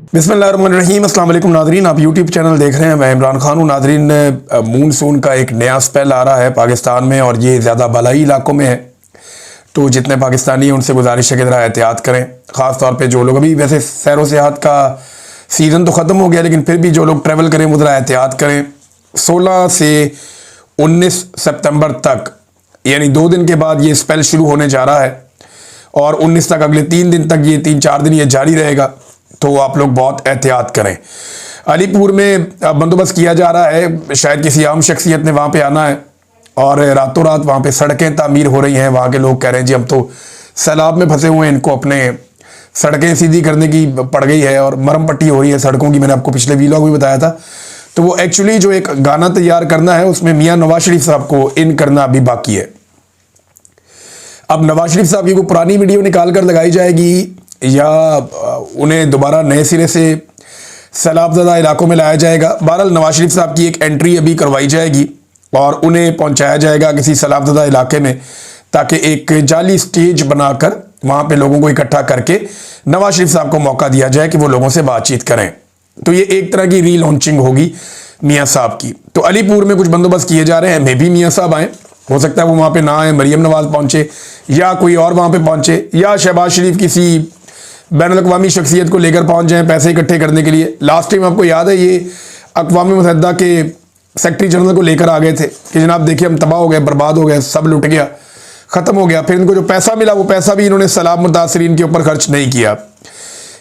बिस्मिल्लाहिर्रहमानिर्रहीम। अस्सलाम वालेकुम नादरीन, आप यूट्यूब चैनल देख रहे हैं। मैं इमरान खान हूँ। नादरीन, मूनसून का एक नया स्पेल आ रहा है पाकिस्तान में और ये ज़्यादा बलाई इलाकों में है, तो जितने पाकिस्तानी हैं उनसे गुजारिश है कि ज़रा एहतियात करें। ख़ास तौर पे जो लोग, अभी वैसे सैर व सियाहत का सीज़न तो ख़त्म हो गया, लेकिन फिर भी जो लोग ट्रैवल करें वो ज़रा एहतियात करें। 16 से 19 सितंबर तक, यानी 2 दिन के बाद ये स्पेल शुरू होने जा रहा है और 19 तक, अगले 3 दिन तक, ये 3-4 दिन ये जारी रहेगा, तो आप लोग बहुत एहतियात करें। अलीपुर में बंदोबस्त किया जा रहा है, शायद किसी आम शख्सियत ने वहाँ पे आना है और रातों रात वहाँ पे सड़कें तामीर हो रही हैं। वहाँ के लोग कह रहे हैं जी हम तो सैलाब में फंसे हुए हैं, इनको अपने सड़कें सीधी करने की पड़ गई है और मरम पट्टी हो रही है सड़कों की। मैंने आपको पिछले वीलॉग में बताया था। तो वो एक्चुअली जो एक गाना तैयार करना है उसमें मियाँ नवाज शरीफ साहब को इन करना अभी बाकी है। अब नवाज शरीफ साहब की कोई पुरानी वीडियो निकाल कर लगाई जाएगी या उन्हें दोबारा नए सिरे से सैलाबज़दा इलाकों में लाया जाएगा। बहरहाल नवाज शरीफ साहब की एक एंट्री अभी करवाई जाएगी और उन्हें पहुंचाया जाएगा किसी सैलाबज़दा इलाके में, ताकि एक जाली स्टेज बनाकर वहां पे लोगों को इकट्ठा करके नवाज शरीफ साहब को मौका दिया जाए कि वो लोगों से बातचीत करें। तो ये एक तरह की री लॉन्चिंग होगी मियाँ साहब की। तो अलीपुर में कुछ बंदोबस्त किए जा रहे हैं, मे भी मियाँ साहब आए, हो सकता है वो वहाँ पे ना आए, मरियम नवाज पहुंचे या कोई और वहाँ पे पहुंचे, या शहबाज शरीफ किसी बैनुल-अक़वामी शख्सियत को लेकर पहुंच जाएं पैसे इकट्ठे करने के लिए। लास्ट टाइम आपको याद है ये अक़वाम मुत्तहिदा के सेक्रेटरी जनरल को लेकर आ गए थे कि जनाब देखिए हम तबाह हो गए, बर्बाद हो गए, सब लुट गया, ख़त्म हो गया। फिर इनको जो पैसा मिला वो पैसा भी इन्होंने सैलाब मुतासरीन के ऊपर खर्च नहीं किया।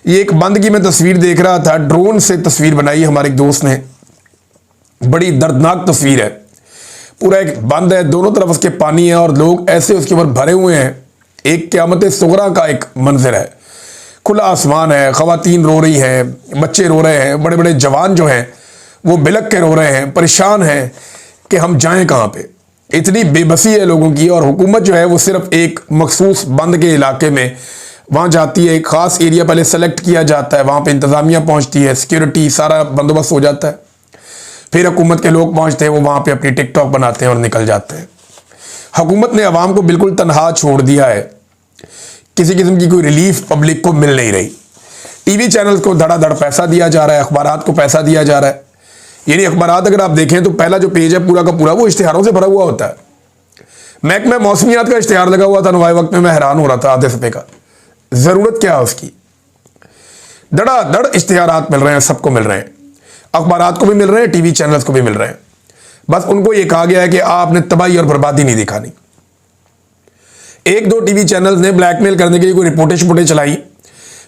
ये एक बंद की मैं तस्वीर देख रहा था, ड्रोन से तस्वीर बनाई हमारे एक दोस्त ने, बड़ी दर्दनाक तस्वीर है। पूरा एक बंद है, दोनों तरफ उसके पानी है और लोग ऐसे उसके ऊपर भरे हुए हैं। एक क़यामत सुग़रा का एक मंजर है, खुला आसमान है, ख़वातीन रो रही हैं, बच्चे रो रहे हैं, बड़े बड़े जवान जो हैं वो बिलक के रो रहे हैं, परेशान हैं कि हम जाएं कहाँ पे। इतनी बेबसी है लोगों की, और हुकूमत जो है वो सिर्फ एक मखसूस बंद के इलाके में वहाँ जाती है, एक ख़ास एरिया पहले सेलेक्ट किया जाता है, वहाँ पे इंतज़ामिया पहुँचती है, सिक्योरिटी सारा बंदोबस्त हो जाता है, फिर हुकूमत के लोग पहुँचते हैं, वो वहाँ पे अपनी टिकटॉक बनाते हैं और निकल जाते हैं। हुकूमत ने अवाम को बिल्कुल तनहा छोड़ दिया है, किसी किस्म की कोई रिलीफ पब्लिक को मिल नहीं रही। टीवी चैनल्स को धड़ाधड़ पैसा दिया जा रहा है, अखबारात को पैसा दिया जा रहा है। यानी अखबारात अगर आप देखें तो पहला जो पेज है पूरा का पूरा वो इश्तिहारों से भरा हुआ होता है। महकमा मौसमियात का इश्तिहार लगा हुआ था नवाए वक्त में, मैं हैरान हो रहा था आधे सफ़े का, ज़रूरत क्या है उसकी। धड़ाधड़ इश्तिहारात मिल रहे हैं, सबको मिल रहे हैं, अखबारात को भी मिल रहे हैं, टीवी चैनल्स को भी मिल रहे हैं। बस उनको ये कहा गया है कि आपने तबाही और बर्बादी नहीं दिखानी। 1-2 टीवी चैनल्स ने ब्लैकमेल करने के लिए कोई रिपोर्टें चलाई,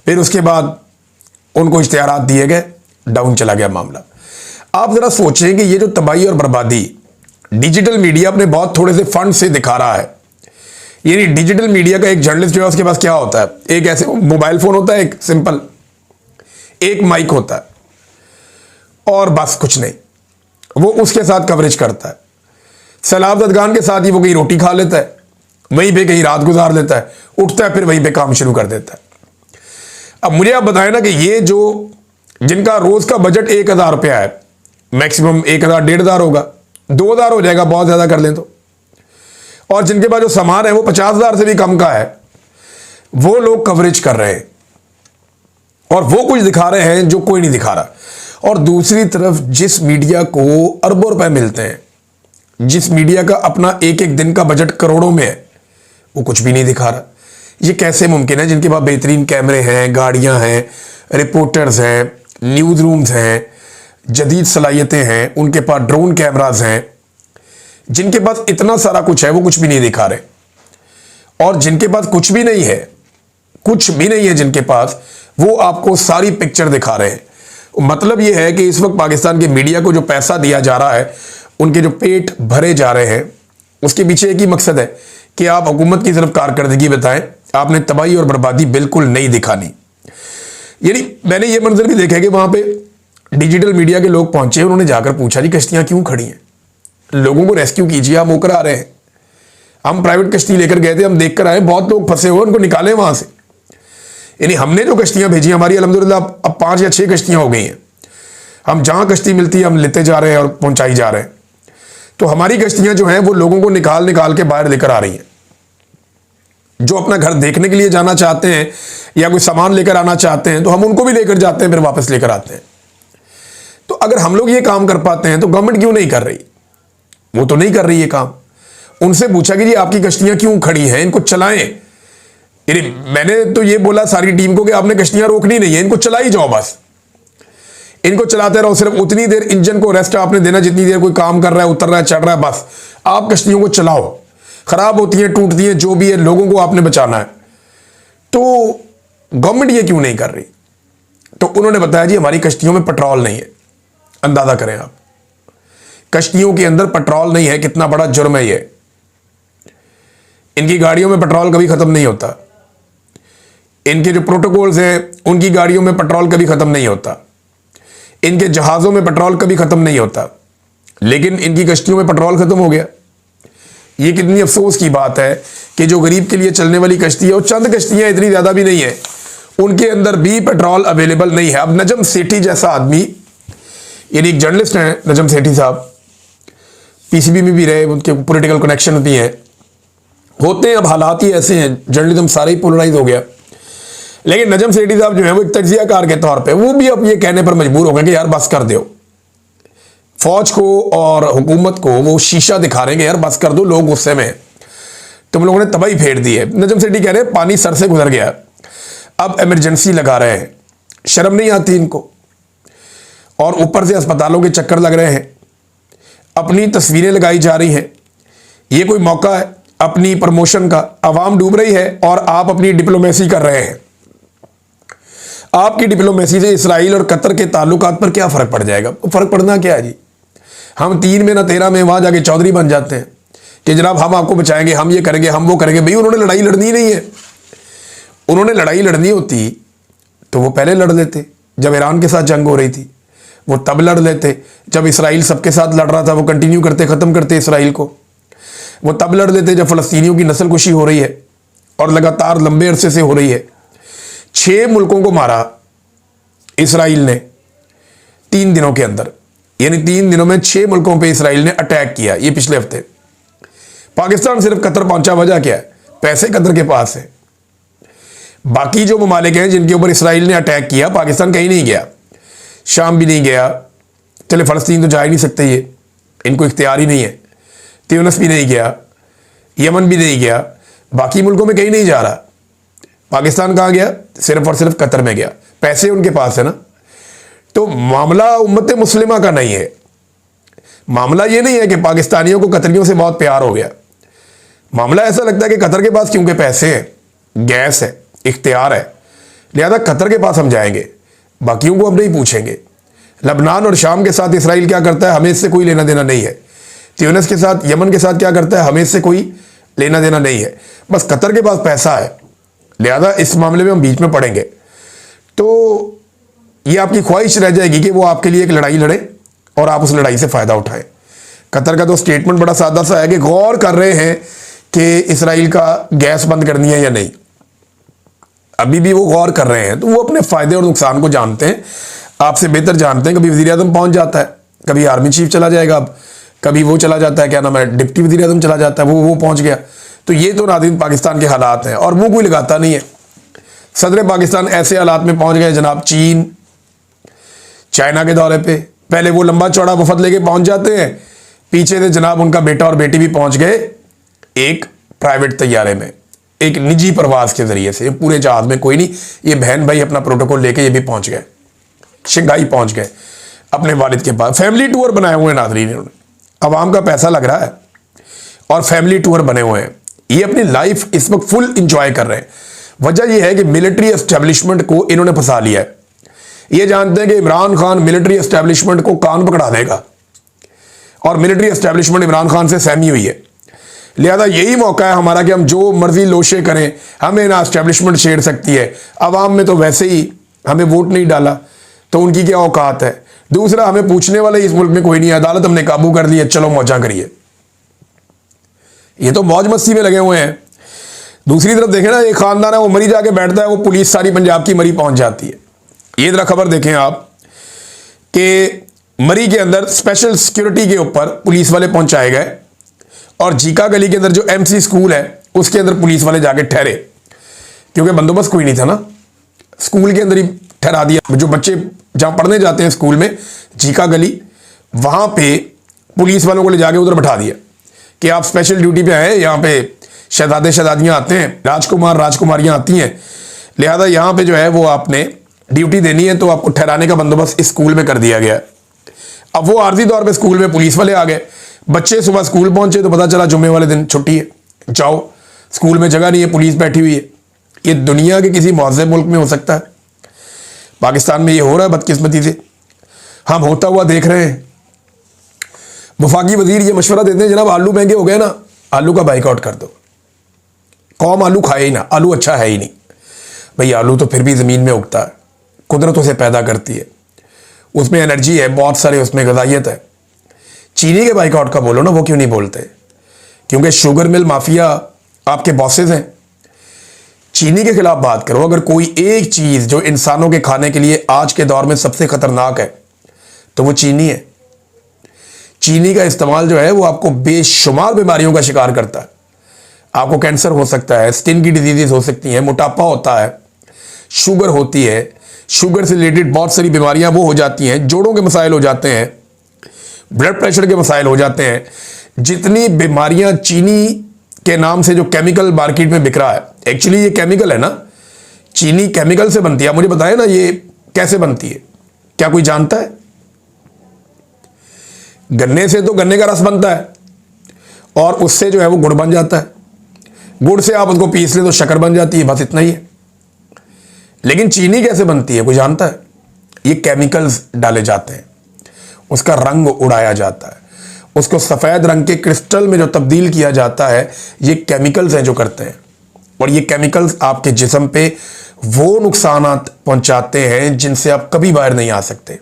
फिर उसके बाद उनको इश्तिहारात दिए गए, डाउन चला गया मामला। आप ज़रा सोचें कि ये जो तबाही और बर्बादी डिजिटल मीडिया अपने बहुत थोड़े से फंड से दिखा रहा है। यानी डिजिटल मीडिया का एक जर्नलिस्ट जो है उसके पास क्या होता है, एक ऐसे मोबाइल फ़ोन होता है, एक सिंपल, एक माइक होता है और बस कुछ नहीं, वो उसके साथ कवरेज करता है। सैलाब ज़दगान के साथ ही वो कहीं रोटी खा लेता है, वहीं पे कहीं रात गुजार लेता है, उठता है फिर वहीं पे काम शुरू कर देता है। अब मुझे आप बताएं ना कि ये जो जिनका रोज़ का बजट 1000 रुपया है, मैक्सिमम 1000-1500 होगा, 2000 हो जाएगा बहुत ज़्यादा कर लें तो, और जिनके पास जो सामान है वो 50,000 से भी कम का है, वो लोग कवरेज कर रहे हैं और वो कुछ दिखा रहे हैं जो कोई नहीं दिखा रहा। और दूसरी तरफ जिस मीडिया को अरबों रुपए मिलते हैं, जिस मीडिया का अपना एक एक दिन का बजट करोड़ों में है, वो कुछ भी नहीं दिखा रहा। ये कैसे मुमकिन है? जिनके पास बेहतरीन कैमरे हैं, गाड़ियां हैं, रिपोर्टर्स हैं, न्यूज़ रूम्स हैं, जदीद सलाहियतें हैं, उनके पास ड्रोन कैमराज हैं, जिनके पास इतना सारा कुछ है, वो कुछ भी नहीं दिखा रहे। और जिनके पास कुछ भी नहीं है, कुछ भी नहीं है जिनके पास, वो आपको सारी पिक्चर दिखा रहे हैं। मतलब ये है कि इस वक्त पाकिस्तान के मीडिया को जो पैसा दिया जा रहा है, उनके जो पेट भरे जा रहे हैं, उसके पीछे एक ही मकसद है कि आप हुकूमत की तरफ कारकर्दगी बताएं, आपने तबाही और बर्बादी बिल्कुल नहीं दिखानी। यानी मैंने ये मंजर भी देखा कि वहाँ पे डिजिटल मीडिया के लोग पहुंचे, उन्होंने जाकर पूछा जी कश्तियाँ क्यों खड़ी हैं, लोगों को रेस्क्यू कीजिए, आप होकर आ रहे हैं। हम प्राइवेट कश्ती लेकर गए थे, हम देख कर आए, बहुत लोग फंसे हुए, उनको निकालें वहाँ से। यानी हमने जो कश्तियाँ भेजी हमारी अल्हम्दुलिल्लाह अब 5 या 6 कश्तियाँ हो गई हैं। हम जहाँ कश्ती मिलती है हम लेते जा रहे हैं और पहुँचाई जा रहे हैं। तो हमारी कश्तियाँ जो हैं वो लोगों को निकाल के बाहर लेकर आ रही हैं। जो अपना घर देखने के लिए जाना चाहते हैं या कोई सामान लेकर आना चाहते हैं तो हम उनको भी लेकर जाते हैं, फिर वापस लेकर आते हैं। तो अगर हम लोग ये काम कर पाते हैं तो गवर्नमेंट क्यों नहीं कर रही? वो तो नहीं कर रही है काम। उनसे पूछा कि जी आपकी कश्तियां क्यों खड़ी हैं, इनको चलाएं। मैंने तो ये बोला सारी टीम को कि आपने कश्तियां रोकनी नहीं है, इनको चलाई जाओ, बस इनको चलाते रहो। सिर्फ उतनी देर इंजन को रेस्ट आपने देना जितनी देर कोई काम कर रहा है, उतर रहा है, चढ़ रहा है, बस आप कश्तियों को चलाओ। खराब होती है, टूटती है, जो भी है, लोगों को आपने बचाना है। तो गवर्नमेंट ये क्यों नहीं कर रही? तो उन्होंने बताया जी हमारी कश्तियों में पेट्रोल नहीं है। अंदाजा करें आप, कश्तियों के अंदर पेट्रोल नहीं है, कितना बड़ा जुर्म है ये। इनकी गाड़ियों में पेट्रोल कभी खत्म नहीं होता। इनके जो प्रोटोकॉल्स हैं उनकी गाड़ियों में पेट्रोल कभी खत्म नहीं होता। इनके जहाज़ों में पेट्रोल कभी खत्म नहीं होता। लेकिन इनकी कश्तियों में पेट्रोल खत्म हो गया। ये कितनी अफसोस की बात है कि जो गरीब के लिए चलने वाली कश्ती है, और चंद कश्तियां, इतनी ज़्यादा भी नहीं है, उनके अंदर भी पेट्रोल अवेलेबल नहीं है। अब नजम सेठी जैसा आदमी, यानी एक जर्नलिस्ट हैं नजम सेठी साहब, पीसीबी में भी रहे, उनके पॉलिटिकल कनेक्शन भी हैं, होते हैं। अब हालात ही ऐसे हैं, जर्नलिज्म सारा ही पोलराइज हो गया। लेकिन नजम सेठी साहब जो है वो एक तज्जियाकार के तौर पे वो भी अब ये कहने पर मजबूर हो गए कि यार बस कर दो। फौज को और हुकूमत को वो शीशा दिखा रहे हैं कि यार बस कर दो, लोग गुस्से में, तुम लोगों ने तबाही फेर दी है। नजम सेठी कह रहे हैं पानी सर से गुजर गया, अब इमरजेंसी लगा रहे हैं। शर्म नहीं आती इनको? और ऊपर से अस्पतालों के चक्कर लग रहे हैं, अपनी तस्वीरें लगाई जा रही हैं। ये कोई मौका है अपनी प्रमोशन का? आवाम डूब रही है और आप अपनी डिप्लोमेसी कर रहे हैं। आपकी डिप्लोमेसी से इसराइल और कतर के ताल्लुकात पर क्या फ़र्क पड़ जाएगा? फ़र्क पड़ना क्या है जी? हम 3 में ना 13 में वहाँ जाके चौधरी बन जाते हैं कि जनाब हम आपको बचाएंगे, हम ये करेंगे, हम वो करेंगे। भाई उन्होंने लड़ाई लड़नी नहीं है। उन्होंने लड़ाई लड़नी होती तो वो पहले लड़ लेते। जब ईरान के साथ जंग हो रही थी वो तब लड़ लेते। जब इसराइल सबके साथ लड़ रहा था वो कंटिन्यू करते, ख़त्म करते इसराइल को, वो तब लड़ लेते। जब फ़लस्तीनियों की नस्लकुशी हो रही है और लगातार लंबे अरसे से हो रही है, 6 मुल्कों को मारा इसराइल ने 3 दिनों के अंदर, यानी 3 दिनों में 6 मुल्कों पे इसराइल ने अटैक किया। ये पिछले हफ्ते पाकिस्तान सिर्फ कतर पहुंचा, वजह क्या है? पैसे कतर के पास है। बाकी जो ममालिक हैं जिनके ऊपर इसराइल ने अटैक किया, पाकिस्तान कहीं नहीं गया, शाम भी नहीं गया। चले फ़लस्तीन तो जा ही नहीं सकते, ये इनको इख्तियार ही नहीं है। त्यूनिस भी नहीं गया, यमन भी नहीं गया, बाकी मुल्कों में कहीं नहीं जा रहा। पाकिस्तान कहाँ गया? सिर्फ और सिर्फ कतर में गया। पैसे उनके पास है ना। तो मामला उम्मत मुस्लिमा का नहीं है। मामला ये नहीं है कि पाकिस्तानियों को कतरियों से बहुत प्यार हो गया। मामला ऐसा लगता है कि कतर के पास क्योंकि पैसे हैं, गैस है, इख्तियार है, लिहाजा कतर के पास हम जाएंगे, बाकियों को हम नहीं पूछेंगे। लबनान और शाम के साथ इसराइल क्या करता है, हमें इससे कोई लेना देना नहीं है। त्यूनिस के साथ, यमन के साथ क्या करता है, हमें इससे कोई लेना देना नहीं है। बस कतर के पास पैसा है, लिहाजा इस मामले में हम बीच में पड़ेंगे। तो ये आपकी ख्वाहिश रह जाएगी कि वो आपके लिए एक लड़ाई लड़े और आप उस लड़ाई से फ़ायदा उठाएं। कतर का तो स्टेटमेंट बड़ा सादा सा है कि गौर कर रहे हैं कि इसराइल का गैस बंद करनी है या नहीं। अभी भी वो गौर कर रहे हैं। तो वो अपने फ़ायदे और नुकसान को जानते हैं, आपसे बेहतर जानते हैं। कभी वज़ीर आज़म पहुँच जाता है, कभी आर्मी चीफ चला जाएगा, अब कभी वो चला जाता है, क्या नाम है, डिप्टी वज़ीर आज़म चला जाता है, वो पहुँच गया। तो ये तो नाज़रीन पाकिस्तान के हालात हैं और मुँह कोई लगाता नहीं है। सदर पाकिस्तान ऐसे हालात में पहुँच गए जनाब, चीन चाइना के दौरे पे, पहले वो लंबा चौड़ा वफद लेके पहुँच जाते हैं, पीछे से जनाब उनका बेटा और बेटी भी पहुँच गए एक प्राइवेट तैयारे में, एक निजी प्रवास के ज़रिए से। पूरे जहाज़ में कोई नहीं, ये बहन भाई अपना प्रोटोकॉल लेके ये भी पहुँच गए, शंघाई पहुँच गए अपने वालिद के पास। फैमिली टूर बनाए हुए हैं नाज़रीन इन्होंने, अवाम का पैसा लग रहा है और फैमिली टूर बने हुए हैं। ये अपनी लाइफ इस वक्त फुल इंजॉय कर रहे हैं। वजह यह है कि मिलिट्री एस्टेब्लिशमेंट को इन्होंने फंसा लिया है। ये जानते हैं कि इमरान खान मिलिट्री एस्टेब्लिशमेंट को कान पकड़ा देगा और मिलिट्री एस्टेब्लिशमेंट इमरान खान से सहमी हुई है। लिहाजा यही मौका है हमारा कि हम जो मर्जी लोशे करें, हमें ना एस्टेब्लिशमेंट छेड़ सकती है। अवाम में तो वैसे ही हमें वोट नहीं डाला तो उनकी क्या औकात है। दूसरा, हमें पूछने वाले इस मुल्क में कोई नहीं है, अदालत हमने काबू कर ली है, चलो मौजा करिए। ये तो मौज मस्ती में लगे हुए हैं। दूसरी तरफ देखें ना, एक खानदान है वो मरी जाके बैठता है, वो पुलिस सारी पंजाब की मरी पहुंच जाती है। ये जरा खबर देखें आप कि मरी के अंदर स्पेशल सिक्योरिटी के ऊपर पुलिस वाले पहुंचाए गए और जीका गली के अंदर जो एमसी स्कूल है उसके अंदर पुलिस वाले जाके ठहरे, क्योंकि बंदोबस्त कोई नहीं था ना, स्कूल के अंदर ही ठहरा दिया। जो बच्चे जहाँ पढ़ने जाते हैं स्कूल में, जीका गली, वहाँ पे पुलिस वालों को ले जाके उधर बैठा दिया कि आप स्पेशल ड्यूटी पे आए, यहाँ पे शहजादे शहजादियाँ आते हैं, राजकुमार राजकुमारियाँ आती हैं, लिहाजा यहाँ पे जो है वो आपने ड्यूटी देनी है, तो आपको ठहराने का बंदोबस्त इस स्कूल में कर दिया गया। अब वो आर्जी तौर पे स्कूल में पुलिस वाले आ गए, बच्चे सुबह स्कूल पहुंचे तो पता चला जुम्मे वाले दिन छुट्टी है, जाओ स्कूल में जगह नहीं है, पुलिस बैठी हुई है। ये दुनिया के किसी मुहज़्ज़ब मुल्क में हो सकता है? पाकिस्तान में ये हो रहा है बदकिस्मती से, हम होता हुआ देख रहे हैं। वफाकी वजीर ये मशवरा देते हैं, जनाब आलू महंगे हो गए ना, आलू का बाइकआउट कर दो, कौम आलू खाए ही ना, आलू अच्छा है ही नहीं। भाई आलू तो फिर भी ज़मीन में उगता है, कुदरत उसे पैदा करती है, उसमें एनर्जी है, बहुत सारे उसमें गज़ाइयत है। चीनी के बाइकआउट का बोलो ना, वो क्यों नहीं बोलते? क्योंकि शुगर मिल माफिया आपके बॉसेस हैं। चीनी के खिलाफ बात करो। अगर कोई एक चीज़ जो इंसानों के खाने के लिए आज के दौर में सबसे ख़तरनाक है तो वो चीनी है। चीनी का इस्तेमाल जो है वो आपको बेशुमार बीमारियों का शिकार करता है। आपको कैंसर हो सकता है, स्किन की डिजीजेस हो सकती हैं, मोटापा होता है, शुगर होती है, शुगर से रिलेटेड बहुत सारी बीमारियां वो हो जाती हैं, जोड़ों के मसाइल हो जाते हैं, ब्लड प्रेशर के मसाइल हो जाते हैं। जितनी बीमारियां चीनी के नाम से जो केमिकल मार्केट में बिक रहा है, एक्चुअली ये केमिकल है ना, चीनी केमिकल से बनती है। आप मुझे बताएं ना ये कैसे बनती है, क्या कोई जानता है? गन्ने से तो गन्ने का रस बनता है और उससे जो है वो गुड़ बन जाता है, गुड़ से आप उसको पीस ले तो शक्कर बन जाती है, बस इतना ही है। लेकिन चीनी कैसे बनती है कोई जानता है? ये केमिकल्स डाले जाते हैं, उसका रंग उड़ाया जाता है, उसको सफ़ेद रंग के क्रिस्टल में जो तब्दील किया जाता है, ये केमिकल्स हैं जो करते हैं। और ये केमिकल्स आपके जिस्म पे वो नुकसानात पहुंचाते हैं जिनसे आप कभी बाहर नहीं आ सकते,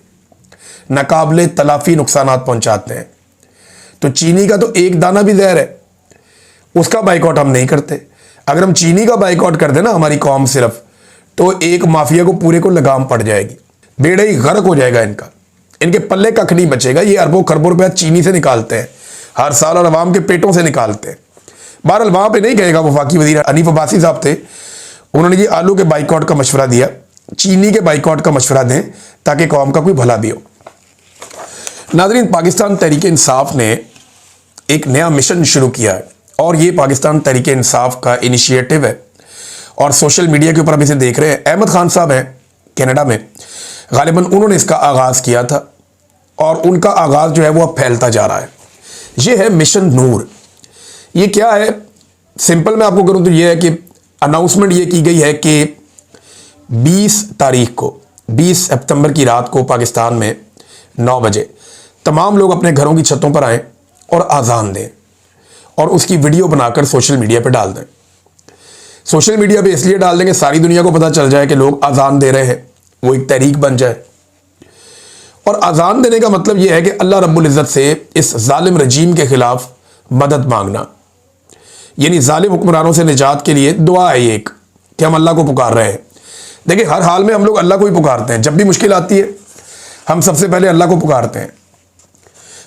नाकाबिले तलाफी नुकसानात पहुंचाते हैं। तो चीनी का तो एक दाना भी जहर है, उसका बाइकआउट हम नहीं करते। अगर हम चीनी का बाइकआउट कर दें ना हमारी कौम सिर्फ, तो एक माफिया को पूरे को लगाम पड़ जाएगी, बेड़ा ही गर्क हो जाएगा इनका, इनके पल्ले कख नहीं बचेगा। ये अरबों खरबों रुपया चीनी से निकालते हैं हर साल और अवाम के पेटों से निकालते हैं। बहरहाल वहाँ पे नहीं कहेगा, वफाकी वजीर हनीफ अब्बासी साहब थे, उन्होंने ये आलू के बाइकआउट का मशवरा दिया, चीनी के बाइकआउट का मशवरा दें ताकि कौम का कोई भला भी हो। नाज़रीन, पाकिस्तान तहरीक इंसाफ ने एक नया मिशन शुरू किया है और ये पाकिस्तान तहरीक इंसाफ का इनिशिएटिव है और सोशल मीडिया के ऊपर हम इसे देख रहे हैं। अहमद खान साहब हैं कनाडा में, गालिबन उन्होंने इसका आगाज़ किया था और उनका आगाज़ जो है वो अब फैलता जा रहा है। ये है मिशन नूर। ये क्या है, सिंपल मैं आपको करूँ तो ये है कि अनाउंसमेंट ये की गई है कि 20 तारीख को, 20 सितंबर की रात को पाकिस्तान में 9 बजे तमाम लोग अपने घरों की छतों पर आएँ और आज़ान दें और उसकी वीडियो बनाकर सोशल मीडिया पे डाल दें। सोशल मीडिया पे इसलिए डाल देंगे सारी दुनिया को पता चल जाए कि लोग आज़ान दे रहे हैं, वो एक तहरीक बन जाए। और आज़ान देने का मतलब यह है कि अल्लाह रब्बुल इज़्ज़त से इस जालिम रजीम के ख़िलाफ़ मदद मांगना, यानी जालिम हुक्मरानों से निजात के लिए दुआ है ये एक, कि हम अल्लाह को पुकार रहे हैं। देखिए हर हाल में हम लोग अल्लाह को ही पुकारते हैं, जब भी मुश्किल आती है हम सबसे पहले अल्लाह को पुकारते हैं।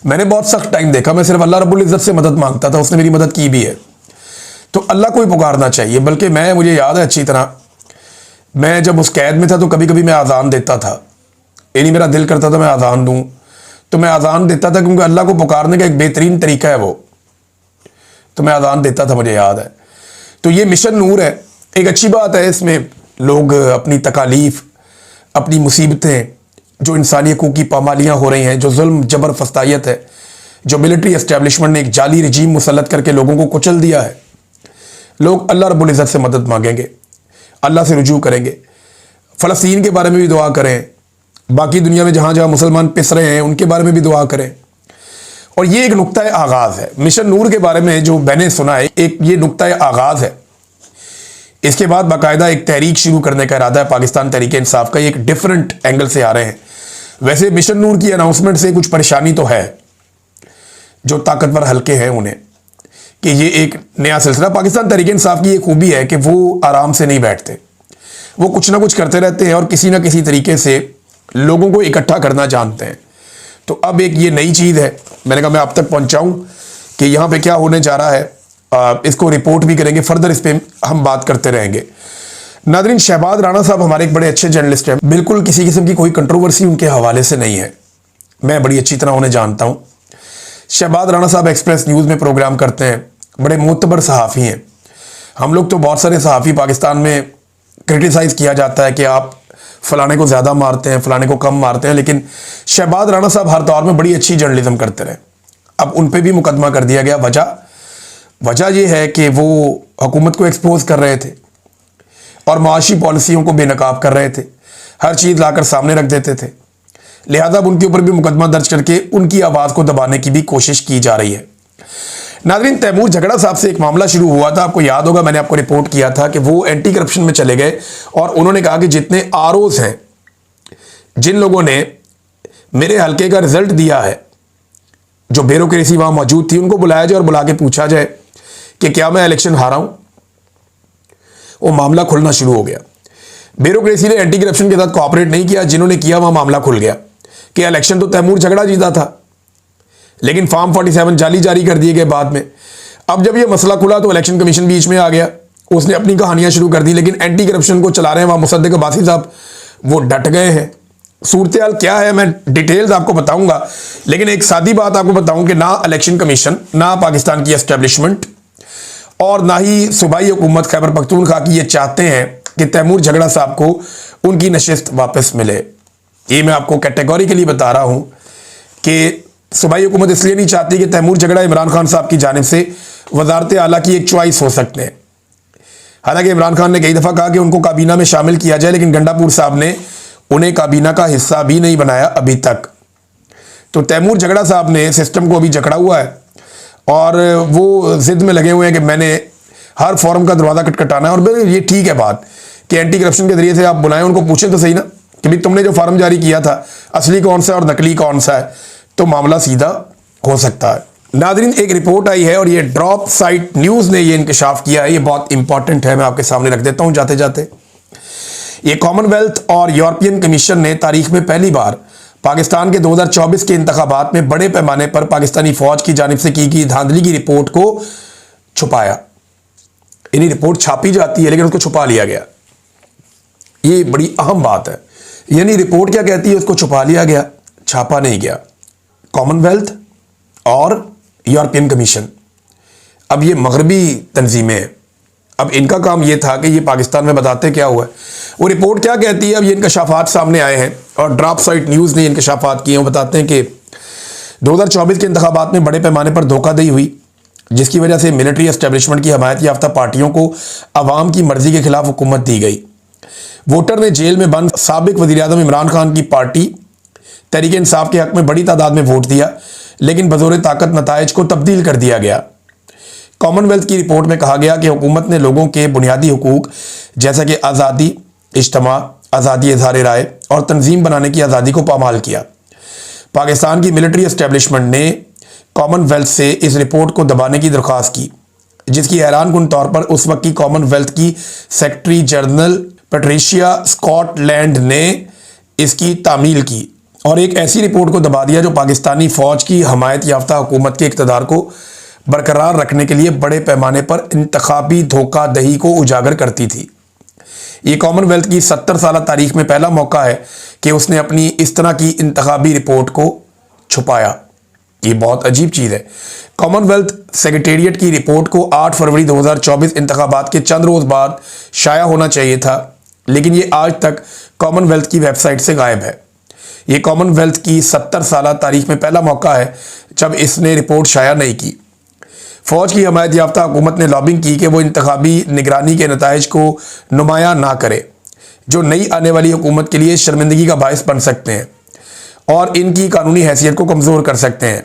मैंने बहुत सख्त टाइम देखा, मैं सिर्फ अल्लाह रब्बुल इज़्ज़त से मदद मांगता था, उसने मेरी मदद की भी है। तो अल्लाह को ही पुकारना चाहिए। बल्कि मुझे याद है अच्छी तरह, मैं जब उस कैद में था तो कभी कभी मैं आज़ान देता था, यानी मेरा दिल करता था मैं आज़ान दूँ तो मैं आज़ान देता था, क्योंकि अल्लाह को पुकारने का एक बेहतरीन तरीका है वो, तो मैं आज़ान देता था, मुझे याद है। तो ये मिशन नूर है, एक अच्छी बात है। इसमें लोग अपनी तकालीफ, अपनी मुसीबतें, जो इंसानी हकूक़ की पामालियाँ हो रही हैं, जो जुल्म जबर फस्तायत है, जो मिलिट्री एस्टेब्लिशमेंट ने एक जाली रजीम मुसल्लत करके लोगों को कुचल दिया है, लोग अल्लाह रब्बुल इज़्ज़त से मदद मांगेंगे, अल्लाह से रुजू करेंगे। फ़लस्तीन के बारे में भी दुआ करें, बाकी दुनिया में जहाँ जहाँ मुसलमान पिस रहे हैं उनके बारे में भी दुआ करें। और ये एक नुक्ता आगाज़ है मिशन नूर के बारे में जो मैंने सुना है, एक ये नुक्ता आगाज़ है। इसके बाद बाकायदा एक तहरीक शुरू करने का इरादा है पाकिस्तान तहरीक इंसाफ का। ये एक डिफरेंट एंगल से आ रहे हैं। वैसे मिशन नूर की अनाउंसमेंट से कुछ परेशानी तो है, जो ताकतवर हल्के हैं उन्हें, कि ये एक नया सिलसिला। पाकिस्तान तहरीक इंसाफ की ये खूबी है कि वो आराम से नहीं बैठते, वो कुछ ना कुछ करते रहते हैं और किसी ना किसी तरीके से लोगों को इकट्ठा करना जानते हैं। तो अब एक ये नई चीज़ है, मैंने कहा मैं आप तक पहुंचाऊं कि यहाँ पे क्या होने जा रहा है। इसको रिपोर्ट भी करेंगे, फर्दर इस पर हम बात करते रहेंगे। नादरीन, शहबाज राणा साहब हमारे एक बड़े अच्छे जर्नलिस्ट हैं, बिल्कुल किसी किस्म की कोई कंट्रोवर्सी उनके हवाले से नहीं है, मैं बड़ी अच्छी तरह उन्हें जानता हूँ। शहबाज राणा साहब एक्सप्रेस न्यूज़ में प्रोग्राम करते हैं, बड़े मोतबर सहाफ़ी हैं। हम लोग तो बहुत सारे सहाफ़ी पाकिस्तान में क्रिटिसाइज़ किया जाता है कि आप फलाने को ज़्यादा मारते हैं, फलाने को कम मारते हैं, लेकिन शहबाज राणा साहब हर दौर में बड़ी अच्छी जर्नलिज्म करते रहे। अब उन पर भी मुकदमा कर दिया गया। वजह यह है कि वो हुकूमत को एक्सपोज कर रहे थे और मुआशी पॉलिसियों को बेनकाब कर रहे थे, हर चीज़ लाकर सामने रख देते थे। लिहाजा उनके ऊपर भी मुकदमा दर्ज करके उनकी आवाज़ को दबाने की भी कोशिश की जा रही है। नाज़रीन, तैमूर झगड़ा साहब से एक मामला शुरू हुआ था, आपको याद होगा मैंने आपको रिपोर्ट किया था कि वो एंटी करप्शन में चले गए और उन्होंने कहा कि जितने आरओज़ हैं, जिन लोगों ने मेरे हल्के का रिजल्ट दिया है, जो ब्यूरोक्रेसी वहाँ मौजूद थी, उनको बुलाया जाए और बुला के पूछा जाए कि क्या मैं इलेक्शन हारा हूँ। वो मामला खुलना शुरू हो गया। ब्यूरोक्रेसी ने एंटी करप्शन के साथ कोऑपरेट नहीं किया, जिन्होंने किया वहाँ मामला खुल गया कि इलेक्शन तो तैमूर झगड़ा जीता था, लेकिन फॉर्म 47 जाली जारी कर दिए गए बाद में। अब जब यह मसला खुला तो इलेक्शन कमीशन बीच में आ गया, उसने अपनी कहानियां शुरू कर दी, लेकिन एंटी करप्शन को चला रहे हैं वहाँ मुसद्दिक अब्बासी साहब, वो डट गए हैं। सूरत हाल क्या है मैं डिटेल्स आपको बताऊंगा, लेकिन एक सादी बात आपको बताऊं कि ना इलेक्शन कमीशन, ना पाकिस्तान की एस्टेब्लिशमेंट और ना ही सूबाई हुकूमत खैबर पख्तूनख्वा की ये चाहते हैं कि तैमूर झगड़ा साहब को उनकी नशिस्त वापस मिले। ये मैं आपको कैटेगोरिकली बता रहा हूं कि सूबाई हुकूमत इसलिए नहीं चाहती कि तैमूर झगड़ा इमरान खान साहब की जानिब से वजारत आला की एक चॉइस हो सकते हैं। हालांकि इमरान खान ने कई दफ़ा कहा कि उनको काबीना में शामिल किया जाए, लेकिन गंडापुर साहब ने उन्हें काबीना का हिस्सा भी नहीं बनाया अभी तक। तो तैमूर झगड़ा साहब ने सिस्टम को अभी जकड़ा हुआ है और वो जिद में लगे हुए हैं कि मैंने हर फॉर्म का दरवाज़ा खटखटाना है। और ये ठीक है बात कि एंटी करप्शन के जरिए से आप बुलाएं, उनको पूछें तो सही ना कि भाई तुमने जो फॉर्म जारी किया था असली कौन सा है और नकली कौन सा है, तो मामला सीधा हो सकता है। नादरीन, एक रिपोर्ट आई है और ये ड्रॉप साइट न्यूज़ ने ये इंकशाफ किया है, ये बहुत इंपॉर्टेंट है, मैं आपके सामने रख देता हूँ जाते जाते। ये कॉमनवेल्थ और यूरोपियन कमीशन ने तारीख में पहली बार पाकिस्तान के 2024 के इंतखाबात में बड़े पैमाने पर पाकिस्तानी फौज की जानिब से की गई धांधली की रिपोर्ट को छुपाया। यानी रिपोर्ट छापी जाती है लेकिन उसको छुपा लिया गया। ये बड़ी अहम बात है। यानी रिपोर्ट क्या कहती है, उसको छुपा लिया गया, छापा नहीं गया। कॉमनवेल्थ और यूरोपियन कमीशन, अब ये मगरबी तंजीमें हैं, अब इनका काम ये था कि ये पाकिस्तान में बताते क्या हुआ है। वो रिपोर्ट क्या कहती है, अब ये इंकशाफात सामने आए हैं और ड्रॉप साइट न्यूज़ ने इंकशाफात किए हैं। वो बताते हैं कि 2024 के इंतखाबात में बड़े पैमाने पर धोखाधड़ी हुई, जिसकी वजह से मिलिट्री एस्टेब्लिशमेंट की हमायत याफ्ता पार्टियों को अवाम की मर्जी के खिलाफ हुकूमत दी गई। वोटर ने जेल में बंद साबिक वज़ीर-ए-आज़म इमरान खान की पार्टी तहरीक इंसाफ के हक में बड़ी तादाद में वोट दिया, लेकिन बज़ोर ताकत नताइज को तब्दील कर दिया गया। कॉमनवेल्थ की रिपोर्ट में कहा गया कि हुकूमत ने लोगों के बुनियादी हुकूक जैसा कि आज़ादी इज्तिमा, आज़ादी इज़हार राय और तंजीम बनाने की आज़ादी को पामाल किया। पाकिस्तान की मिलिट्री एस्टेब्लिशमेंट ने कॉमनवेल्थ से इस रिपोर्ट को दबाने की दरख्वास्त की, जिसकी हैरानकुन तौर पर उस वक्त की कॉमनवेल्थ की सेक्रेटरी जनरल पैट्रिशिया स्कॉटलैंड ने इसकी तामील की और एक ऐसी रिपोर्ट को दबा दिया जो पाकिस्तानी फ़ौज की हमायत याफ्ता हुकूमत के इक़्तिदार को बरकरार रखने के लिए बड़े पैमाने पर इंतखाबी धोखाधड़ी को उजागर करती थी। ये कॉमनवेल्थ की 70 साल तारीख में पहला मौका है कि उसने अपनी इस तरह की इंतखाबी रिपोर्ट को छुपाया। ये बहुत अजीब चीज़ है। कॉमनवेल्थ सेक्रेटेरिएट की रिपोर्ट को 8 फरवरी 2024 इंतखाबात के चंद रोज़ बाद शाया होना चाहिए था, लेकिन ये आज तक कॉमनवेल्थ की वेबसाइट से गायब है। ये कॉमनवेल्थ की 70 साल तारीख में पहला मौका है जब इसने रिपोर्ट शाया नहीं की। फ़ौज की हमायत याफ्ता हुकूमत ने लॉबिंग की कि वो इंतखाबी निगरानी के नताइज को नुमायां ना करे, जो नई आने वाली हुकूमत के लिए शर्मिंदगी का बायस बन सकते हैं और इनकी कानूनी हैसियत को कमज़ोर कर सकते हैं।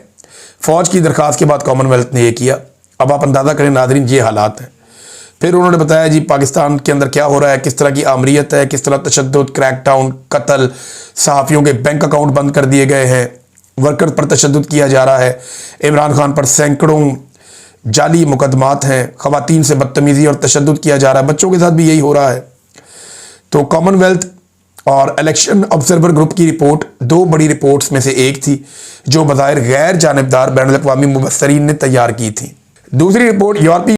फ़ौज की दरख्वास्त के बाद कॉमनवेल्थ ने यह किया। अब आप अंदाज़ा करें नाज़रीन, ये हालात हैं। फिर उन्होंने बताया जी पाकिस्तान के अंदर क्या हो रहा है, किस तरह की आमरीत है, किस तरह तशद्दुद, क्रैकडाउन, कत्ल, सहाफ़ियों के बैंक अकाउंट बंद कर दिए गए हैं, वर्कर पर तशद्दुद किया जा रहा है, इमरान खान पर सैकड़ों जाली मुकदमात हैं, ख़वातीन से बदतमीज़ी और तशद्दुद किया जा रहा है, बच्चों के साथ भी यही हो रहा है। तो कॉमनवेल्थ और इलेक्शन ऑब्जर्वर ग्रुप की रिपोर्ट 2 बड़ी रिपोर्ट्स में से एक थी जो बज़ाहिर गैर जानिबदार बैनुल अक़वामी मुबस्सरीन ने तैयार की थी। दूसरी रिपोर्ट यूरोपीय